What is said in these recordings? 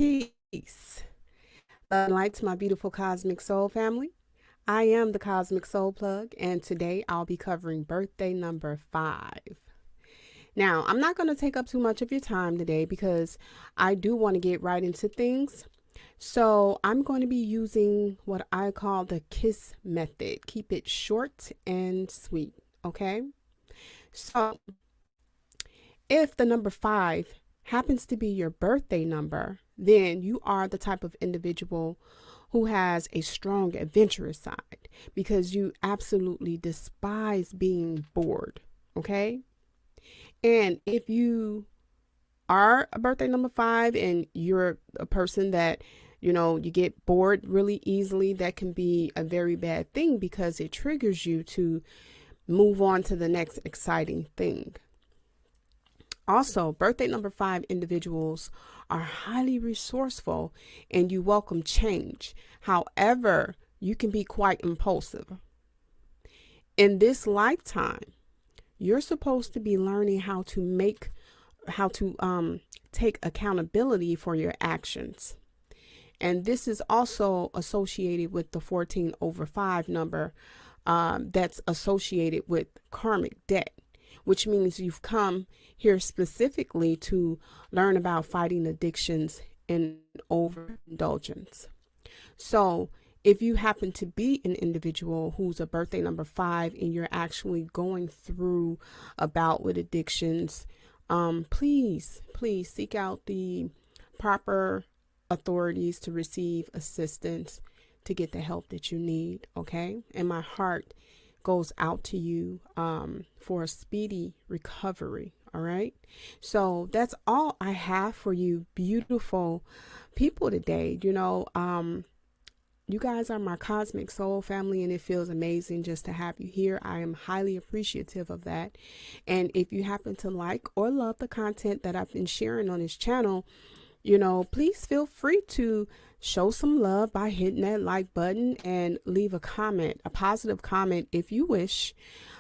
Peace. Love and light to my beautiful Cosmiq Soul family. I am the Cosmiq Soul Plug, and today I'll be covering birthday number 5. Now, I'm not going to take up too much of your time today because I do want to get right into things. So I'm going to be using what I call the KISS method. Keep it short and sweet, okay? So if the number 5 happens to be your birthday number, then you are the type of individual who has a strong adventurous side because you absolutely despise being bored, okay? And if you are a birthday number 5 and you're a person that, you get bored really easily, that can be a very bad thing because it triggers you to move on to the next exciting thing. Also, birthday number 5 individuals are highly resourceful and you welcome change. However, you can be quite impulsive. In this lifetime, you're supposed to be learning how to take accountability for your actions. And this is also associated with the 14/5 number that's associated with karmic debt, which means you've come here specifically to learn about fighting addictions and overindulgence. So if you happen to be an individual who's a birthday number 5 and you're actually going through a bout with addictions, please seek out the proper authorities to receive assistance to get the help that you need, okay? And my heart goes out to you for a speedy recovery. All right. So that's all I have for you beautiful people today. You guys are my Cosmiq Soul family, and it feels amazing just to have you here. I am highly appreciative of that. And if you happen to like or love the content that I've been sharing on this channel, please feel free to show some love by hitting that like button and leave a comment, a positive comment if you wish,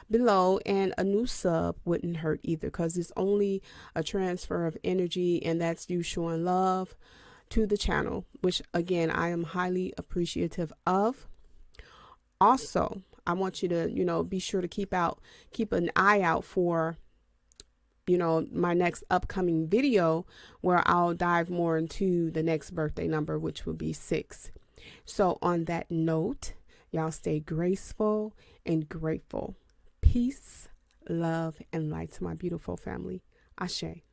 below. And a new sub wouldn't hurt either because it's only a transfer of energy, and that's you showing love to the channel, which again I am highly appreciative of. Also, I want you to be sure to keep an eye out for my next upcoming video where I'll dive more into the next birthday number, which will be 6. So on that note, y'all stay graceful and grateful. Peace, love, and light to my beautiful family. Ashe.